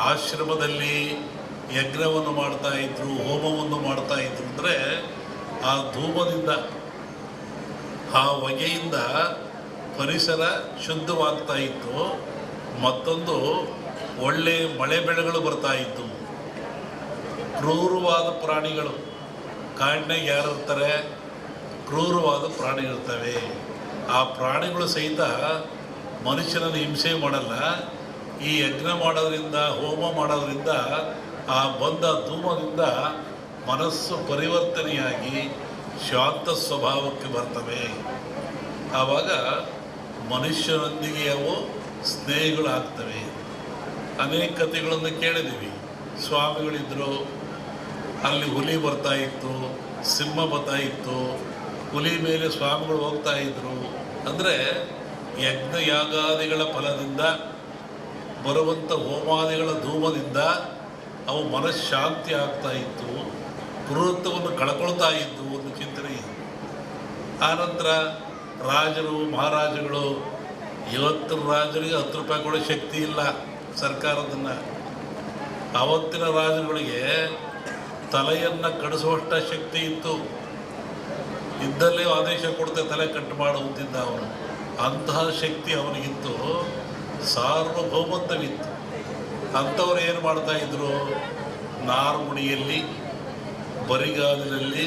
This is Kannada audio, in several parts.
ಆಶ್ರಮದಲ್ಲಿ ಯಜ್ಞವನ್ನು ಮಾಡ್ತಾಯಿದ್ರು, ಹೋಮವನ್ನು ಮಾಡ್ತಾಯಿದ್ರು. ಅಂದರೆ ಆ ಧೂಮದಿಂದ, ಆ ಹೊಗೆಯಿಂದ ಪರಿಸರ ಶುದ್ಧವಾಗ್ತಾ ಇತ್ತು. ಮತ್ತೊಂದು ಒಳ್ಳೆಯ ಮಳೆ ಬೆಳೆಗಳು ಬರ್ತಾಯಿತ್ತು. ಕ್ರೂರವಾದ ಪ್ರಾಣಿಗಳು, ಕಾಡಿನಾಗ ಯಾರು ಇರ್ತಾರೆ, ಕ್ರೂರವಾದ ಪ್ರಾಣಿಗಳಿರ್ತವೆ. ಆ ಪ್ರಾಣಿಗಳು ಸಹಿತ ಮನುಷ್ಯನನ್ನು ಹಿಂಸೆ ಮಾಡಲ್ಲ. ಈ ಯಜ್ಞ ಮಾಡೋದ್ರಿಂದ, ಹೋಮ ಮಾಡೋದ್ರಿಂದ, ಆ ಬಂದ ಧೂಮದಿಂದ ಮನಸ್ಸು ಪರಿವರ್ತನೆಯಾಗಿ ಶಾಂತ ಸ್ವಭಾವಕ್ಕೆ ಬರ್ತವೆ. ಆವಾಗ ಮನುಷ್ಯರೊಂದಿಗೆ ಅವು ಸ್ನೇಹಿಗಳಾಗ್ತವೆ. ಅನೇಕ ಕಥೆಗಳನ್ನು ಕೇಳಿದ್ದೀವಿ. ಸ್ವಾಮಿಗಳಿದ್ದರು, ಅಲ್ಲಿ ಹುಲಿ ಬರ್ತಾಯಿತ್ತು, ಸಿಂಹ ಬರ್ತಾಯಿತ್ತು, ಹುಲಿ ಮೇಲೆ ಸ್ವಾಮಿಗಳು ಹೋಗ್ತಾಯಿದ್ರು. ಅಂದರೆ ಯಜ್ಞ ಯಾಗಾದಿಗಳ ಫಲದಿಂದ ಬರುವಂಥ ಹೋಮಾದಿಗಳ ಧೂಮದಿಂದ ಅವು ಮನಃಶಾಂತಿ ಆಗ್ತಾಯಿತ್ತು, ಕ್ರೂರತ್ವವನ್ನು ಕಳ್ಕೊಳ್ತಾ ಇದ್ದು ಒಂದು ಚಿಂತನೆ ಇದೆ. ಆನಂತರ ರಾಜರು ಮಹಾರಾಜಗಳು, ಇವತ್ತಿನ ರಾಜರಿಗೆ 10 ರೂಪಾಯಿ ಕೊಡೋ ಶಕ್ತಿ ಇಲ್ಲ ಸರ್ಕಾರದನ್ನು. ಆವತ್ತಿನ ರಾಜರುಗಳಿಗೆ ತಲೆಯನ್ನು ಕಡಿಸುವಷ್ಟ ಶಕ್ತಿ ಇತ್ತು. ಇದ್ದಲ್ಲೇ ಆದೇಶ ಕೊಡ್ತೆ ತಲೆ ಕಟ್ಟು ಮಾಡುವುದಿದ್ದ ಅವನು. ಅಂತಹ ಶಕ್ತಿ ಅವನಿಗಿತ್ತು, ಸಾರ್ವಭೌಮತ್ವವಿತ್ತು. ಅಂಥವ್ರು ಏನು ಮಾಡ್ತಾಯಿದ್ರು, ನಾರುಮುಡಿಯಲ್ಲಿ, ಬರಿಗಾಲಿನಲ್ಲಿ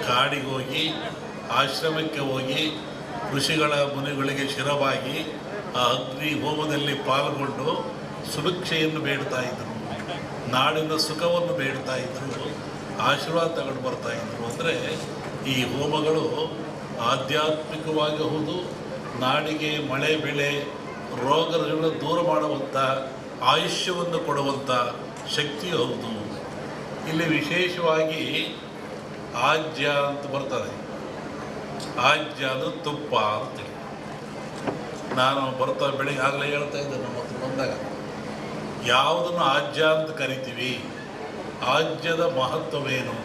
ಕಾಡಿಗೆ ಹೋಗಿ, ಆಶ್ರಮಕ್ಕೆ ಹೋಗಿ, ಋಷಿಗಳ ಮುನಿಗಳಿಗೆ ಶಿರವಾಗಿ ಆ ಅಗ್ನಿ ಹೋಮದಲ್ಲಿ ಪಾಲ್ಗೊಂಡು ಸುಭಿಕ್ಷೆಯನ್ನು ಬೇಡ್ತಾಯಿದ್ರು, ನಾಡಿನ ಸುಖವನ್ನು ಬೇಡ್ತಾಯಿದ್ರು, ಆಶೀರ್ವಾದ ತಗೊಂಡು ಬರ್ತಾಯಿದ್ರು. ಅಂದರೆ ಈ ಹೋಮಗಳು ಆಧ್ಯಾತ್ಮಿಕವಾಗಿ ಹೌದು, ನಾಡಿಗೆ ಮಳೆ ಬೆಳೆ ರೋಗಗಳನ್ನು ದೂರ ಮಾಡುವಂಥ, ಆಯುಷ್ಯವನ್ನು ಕೊಡುವಂಥ ಶಕ್ತಿಯು ಹೌದು. ಇಲ್ಲಿ ವಿಶೇಷವಾಗಿ ಆಜ್ಯ ಅಂತ ಬರ್ತದೆ. ಆಜ್ಯ ಅಂದರೆ ತುಪ್ಪ ಅಂತೇಳಿ. ನಾನು ಬರ್ತಾ ಬೆಳಿಗ್ಗೆ ಆಗಲೇ ಹೇಳ್ತಾ ಇದ್ದೆ, ನಮ್ಮ ಹತ್ರ ಬಂದಾಗ ಯಾವುದನ್ನು ಆಜ್ಯ ಅಂತ ಕರಿತೀವಿ, ಆಜ್ಯದ ಮಹತ್ವವೇನು?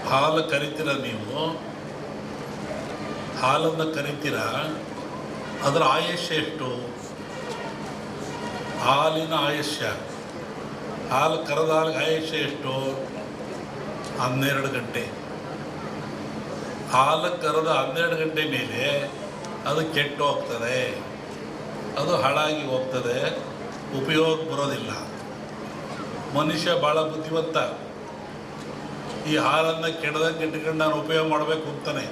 ಹಾಲು ಕರಿತೀರ ನೀವು, ಹಾಲನ್ನು ಕರಿತೀರ, ಅದರ ಆಯುಷ್ಯ ಎಷ್ಟು? ಹಾಲಿನ ಆಯುಷ್ಯ, ಹಾಲು ಕರೆದ ಹಾಲಿಗೆ ಆಯುಷ್ಯ ಎಷ್ಟು? 12 ಗಂಟೆ. ಹಾಲು ಕರೆದ 12 ಗಂಟೆ ಮೇಲೆ ಅದು ಕೆಟ್ಟು ಹೋಗ್ತದೆ, ಅದು ಹಾಳಾಗಿ ಹೋಗ್ತದೆ, ಉಪಯೋಗ ಬರೋದಿಲ್ಲ. ಮನುಷ್ಯ ಭಾಳ ಬುದ್ಧಿವಂತ. ಈ ಹಾಲನ್ನು ಕೆಡದಂಗೆ ಇಟ್ಕೊಂಡು ನಾನು ಉಪಯೋಗ ಮಾಡಬೇಕು ಅಂತಾನೆ.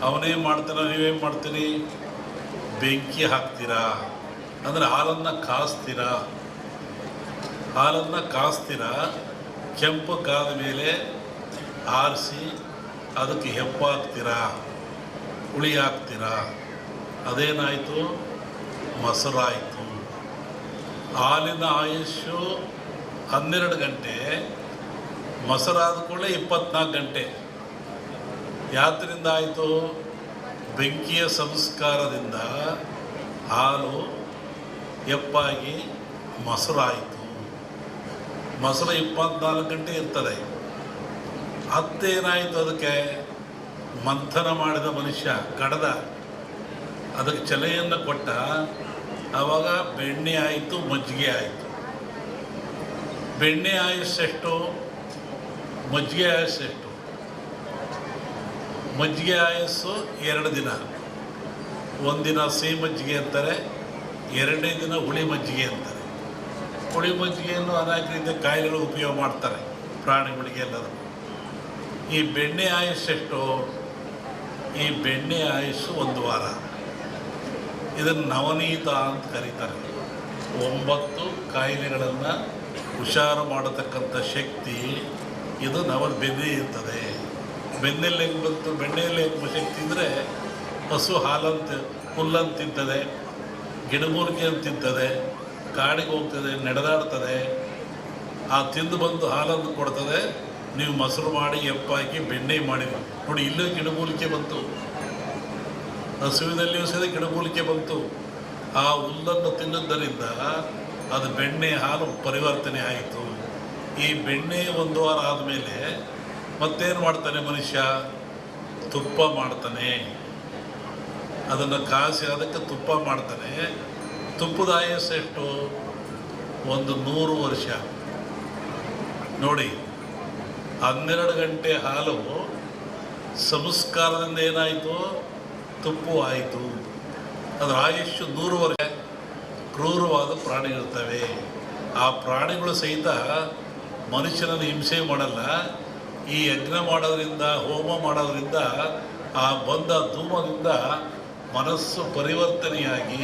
ಅವನೇನು ಮಾಡ್ತಾನೆ, ನೀವೇನು ಮಾಡ್ತೀರಿ? ಬೆಂಕಿ ಹಾಕ್ತೀರಾ, ಅಂದರೆ ಹಾಲನ್ನು ಕಾಸ್ತೀರಾ. ಹಾಲನ್ನು ಕಾಸ್ತೀರಾ, ಕೆಂಪು ಕಾದ ಮೇಲೆ ಆರಿಸಿ ಅದಕ್ಕೆ ಹೆಪ್ಪು ಹಾಕ್ತೀರಾ, ಹುಳಿ ಹಾಕ್ತೀರಾ. ಅದೇನಾಯಿತು? ಮೊಸರಾಯಿತು. ಹಾಲಿನ ಆಯುಷ್ಯು 12 ಗಂಟೆ, ಮೊಸರಾದ ಕೂಡಲೇ 24 ಗಂಟೆ. ಯಾತ್ರಿಂದ ಆಯಿತು? ಬೆಂಕಿಯ ಸಂಸ್ಕಾರದಿಂದ ಹಾಲು ಹೆಪ್ಪಾಗಿ ಮೊಸರಾಯಿತು. ಮೊಸರು 24 ಗಂಟೆ ಇರ್ತದೆ. ಹತ್ತೇನಾಯಿತು? ಅದಕ್ಕೆ ಮಂಥನ ಮಾಡಿದ ಮನುಷ್ಯ, ಕಡದ, ಅದಕ್ಕೆ ಚಲೆಯನ್ನು ಕೊಟ್ಟ. ಆವಾಗ ಬೆಣ್ಣೆ ಆಯಿತು, ಮಜ್ಜಿಗೆ ಆಯಿತು. ಬೆಣ್ಣೆ ಆಯುಸ್ಸೆಷ್ಟು? ಮಜ್ಜಿಗೆ ಆಯುಸ್ಸೆಷ್ಟು? ಮಜ್ಜಿಗೆ ಆಯಸ್ಸು 2 ದಿನ. ಒಂದಿನ ಸಿಹಿ ಮಜ್ಜಿಗೆ ಅಂತಾರೆ, 2ನೇ ದಿನ ಹುಳಿ ಮಜ್ಜಿಗೆ ಅಂತಾರೆ. ಹುಳಿ ಮಜ್ಜಿಗೆಯನ್ನು ಅನೇಕ ರೀತಿಯ ಕಾಯಿಲೆಗಳು ಉಪಯೋಗ ಮಾಡ್ತಾರೆ, ಪ್ರಾಣಿಗಳಿಗೆ ಎಲ್ಲರೂ. ಈ ಬೆಣ್ಣೆ ಆಯುಸ್ಸೆಷ್ಟು? ಈ ಬೆಣ್ಣೆ ಆಯುಸ್ಸು 1 ವಾರ. ಇದನ್ನು ನವನೀತ ಅಂತ ಕರೀತಾರೆ. 9 ಕಾಯಿಲೆಗಳನ್ನು ಹುಷಾರು ಮಾಡತಕ್ಕಂಥ ಶಕ್ತಿ ಇದು ಬೆನ್ನೆ ಇರ್ತದೆ. ಬೆನ್ನೆಲ್ಲಿ ಹೆಂಗೆ ಬಂತು? ಬೆಣ್ಣೆಯಲ್ಲಿ ಹೆಂಗೆ ಶಕ್ತಿ ಅಂದರೆ, ಹಸು ಹಾಲಂತ ಹುಲ್ಲಂತ ತಿಂತದೆ, ಗಿಡಮೂಲಿಕೆ ಅಂತ ತಿಂತದೆ, ಕಾಡಿಗೆ ಹೋಗ್ತದೆ, ನಡೆದಾಡ್ತದೆ. ಆ ತಿಂದು ಬಂದು ಹಾಲನ್ನು ಕೊಡ್ತದೆ. ನೀವು ಮೊಸರು ಮಾಡಿ ಎಪ್ಪಾಕಿ ಬೆಣ್ಣೆ ಮಾಡಿದ್ರಿ ನೋಡಿ, ಇಲ್ಲೂ ಗಿಡಮೂಲಿಕೆ ಬಂತು. ಹಸುವಿನಲ್ಲಿಯೂ ಸಹ ಗಿಡಮೂಲಿಕೆ ಬಂತು. ಆ ಹುಲ್ಲನ್ನು ತಿನ್ನುವುದರಿಂದ ಅದು ಬೆಣ್ಣೆ ಹಾಲು ಪರಿವರ್ತನೆ ಆಯಿತು. ಈ ಬೆಣ್ಣೆ 1 ವಾರ ಆದಮೇಲೆ ಮತ್ತೇನು ಮಾಡ್ತಾನೆ ಮನುಷ್ಯ? ತುಪ್ಪ ಮಾಡ್ತಾನೆ. ಅದನ್ನು ಕಾಸಿ ಅದಕ್ಕೆ ತುಪ್ಪ ಮಾಡ್ತಾನೆ. ತುಪ್ಪದ ಆಯಸ್ಸು ಎಷ್ಟು? 100 ವರ್ಷ. ನೋಡಿ, 12 ಗಂಟೆ ಹಾಲು ಸಂಸ್ಕಾರದಿಂದ ಏನಾಯಿತು? ತುಪ್ಪು ಆಯಿತು. ಅದರ ಆಯುಷ್ಯು 100 ವರ್ಷ. ಕ್ರೂರವಾದ ಪ್ರಾಣಿಗಳಿರ್ತವೆ. ಆ ಪ್ರಾಣಿಗಳು ಸಹಿತ ಮನುಷ್ಯನನ್ನು ಹಿಂಸೆ ಮಾಡಲ್ಲ. ಈ ಯಜ್ಞ ಮಾಡೋದ್ರಿಂದ, ಹೋಮ ಮಾಡೋದ್ರಿಂದ, ಆ ಬಂದ ಧೂಮದಿಂದ ಮನಸ್ಸು ಪರಿವರ್ತನೆಯಾಗಿ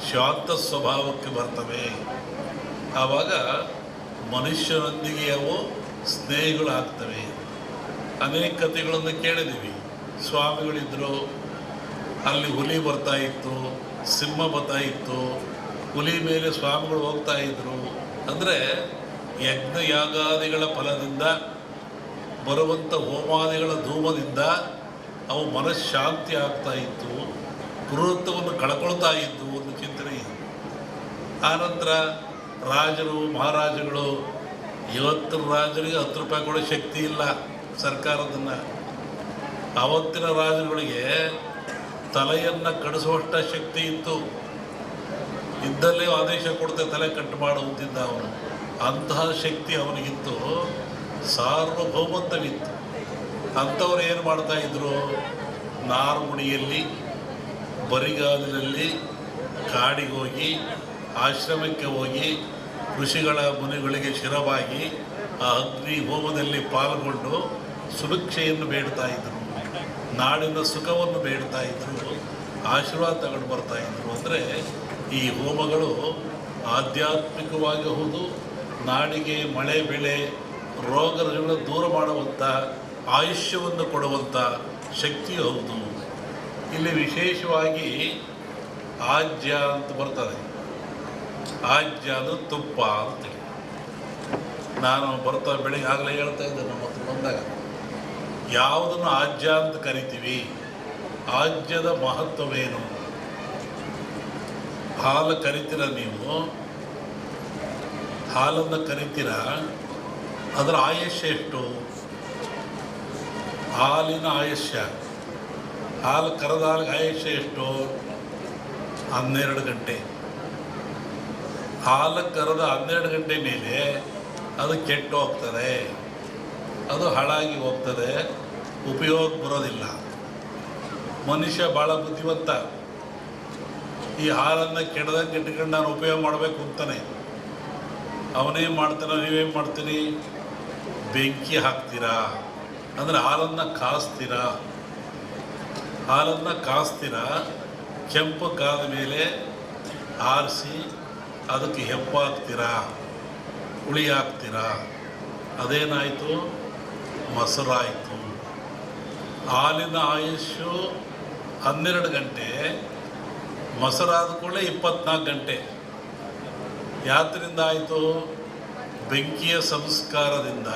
ಶಾಂತ ಸ್ವಭಾವಕ್ಕೆ ಬರ್ತವೆ. ಆವಾಗ ಮನುಷ್ಯರೊಂದಿಗೆ ಅವು ಸ್ನೇಹಿಗಳಾಗ್ತವೆ. ಅನೇಕ ಕಥೆಗಳನ್ನು ಕೇಳಿದ್ದೀವಿ. ಸ್ವಾಮಿಗಳಿದ್ದರು, ಅಲ್ಲಿ ಹುಲಿ ಬರ್ತಾ ಇತ್ತು, ಸಿಂಹ ಬರ್ತಾ ಇತ್ತು, ಹುಲಿ ಮೇಲೆ ಸ್ವಾಮಿಗಳು ಹೋಗ್ತಾ ಇದ್ರು. ಅಂದರೆ ಯಜ್ಞ ಯಾಗಾದಿಗಳ ಫಲದಿಂದ ಬರುವಂಥ ಹೋಮಾದಿಗಳ ಧೂಮದಿಂದ ಅವು ಮನಃಶಾಂತಿ ಆಗ್ತಾ ಇತ್ತು, ಕ್ರೂರತ್ವವನ್ನು ಕಳ್ಕೊಳ್ತಾ ಇದ್ದು ಒಂದು ಚಿಂತನೆ ಇದೆ. ಆನಂತರ ರಾಜರು ಮಹಾರಾಜಗಳು, ಇವತ್ತಿನ ರಾಜರಿಗೆ 10 ರೂಪಾಯಿ ಕೊಡೋ ಶಕ್ತಿ ಇಲ್ಲ ಸರ್ಕಾರದನ್ನು. ಆವತ್ತಿನ ರಾಜರುಗಳಿಗೆ ತಲೆಯನ್ನು ಕಡಿಸುವಷ್ಟ ಶಕ್ತಿ ಇತ್ತು. ಇದ್ದಲ್ಲೇ ಆದೇಶ ಕೊಡ್ತೆ ತಲೆ ಕಟ್ಟು ಮಾಡುವಂತಿದ್ದ ಅವನು. ಅಂತಹ ಶಕ್ತಿ ಅವನಿಗಿತ್ತು, ಸಾರ್ವಭೌಮತ್ವವಿತ್ತು. ಅಂಥವ್ರು ಏನು ಮಾಡ್ತಾಯಿದ್ರು? ನಾರುಮುಡಿಯಲ್ಲಿ, ಬರಿಗಾಲಿನಲ್ಲಿ ಕಾಡಿಗೆ ಹೋಗಿ, ಆಶ್ರಮಕ್ಕೆ ಹೋಗಿ, ಋಷಿಗಳ ಮುನಿಗಳಿಗೆ ಶಿರವಾಗಿ ಆ ಅಗ್ನಿ ಹೋಮದಲ್ಲಿ ಪಾಲ್ಗೊಂಡು ಸುಭಿಕ್ಷೆಯನ್ನು ಬೇಡ್ತಾ ಇದ್ದರು, ನಾಡಿನ ಸುಖವನ್ನು ಬೇಡ್ತಾ ಇದ್ದರು, ಆಶೀರ್ವಾದ ತಗೊಂಡು ಬರ್ತಾಯಿದ್ರು. ಅಂದರೆ ಈ ಹೋಮಗಳು ಆಧ್ಯಾತ್ಮಿಕವಾಗಿ ಹೌದು, ನಾಡಿಗೆ ಮಳೆ ಬೆಳೆ ರೋಗಗಳನ್ನು ದೂರ ಮಾಡುವಂಥ, ಆಯುಷ್ಯವನ್ನು ಕೊಡುವಂಥ ಶಕ್ತಿ ಹೌದು. ಇಲ್ಲಿ ವಿಶೇಷವಾಗಿ ಆಜ್ಯ ಅಂತ ಬರ್ತದೆ. ಆಜ್ಯ ಅಂದರೆ ತುಪ್ಪ ಅಂತೇಳಿ. ನಾನು ಬರ್ತಾ ಬೆಳಿಗ್ಗೆ ಆಗಲೇ ಹೇಳ್ತಾ ಇದ್ದೆ, ನಮ್ಮ ಹತ್ರ ಬಂದಾಗ ಯಾವುದನ್ನು ಆಜ್ಯ ಅಂತ ಕರಿತೀವಿ, ಆಜ್ಯದ ಮಹತ್ವವೇನು? ಹಾಲು ಕರಿತೀರ ನೀವು, ಹಾಲನ್ನು ಕರಿತೀರ, ಅದರ ಆಯುಷ್ಯ ಎಷ್ಟು? ಹಾಲಿನ ಆಯುಷ್ಯ, ಹಾಲು ಕರೆದ ಹಾಲಿಗೆ ಆಯುಷ್ಯ ಎಷ್ಟು? 12 ಗಂಟೆ. ಹಾಲು ಕರೆದ 12 ಗಂಟೆ ಮೇಲೆ ಅದು ಕೆಟ್ಟು ಹೋಗ್ತದೆ, ಅದು ಹಾಳಾಗಿ ಹೋಗ್ತದೆ, ಉಪಯೋಗ ಬರೋದಿಲ್ಲ. ಮನುಷ್ಯ ಭಾಳ ಬುದ್ಧಿವಂತ. ಈ ಹಾಲನ್ನು ಕೆಡದಂಗೆ ಇಟ್ಕೊಂಡು ನಾನು ಉಪಯೋಗ ಮಾಡಬೇಕು ಅಂತಾನೆ. ಅವನೇನು ಮಾಡ್ತಾನೆ, ನೀವೇನು ಮಾಡ್ತೀರಿ? ಬೆಂಕಿ ಹಾಕ್ತೀರಾ, ಅಂದರೆ ಹಾಲನ್ನು ಕಾಸ್ತೀರಾ. ಹಾಲನ್ನು ಕಾಸ್ತೀರಾ, ಕೆಂಪು ಕಾದ ಮೇಲೆ ಆರಿಸಿ ಅದಕ್ಕೆ ಹೆಪ್ಪು ಹಾಕ್ತೀರಾ, ಹುಳಿ ಹಾಕ್ತೀರಾ. ಅದೇನಾಯಿತು? ಮೊಸರಾಯಿತು. ಹಾಲಿನ ಆಯುಷ್ಯು 12 ಗಂಟೆ, ಮೊಸರಾದ ಕೂಡಲೇ 24 ಗಂಟೆ. ಯಾತ್ರಿಂದ ಆಯಿತು? ಬೆಂಕಿಯ ಸಂಸ್ಕಾರದಿಂದ.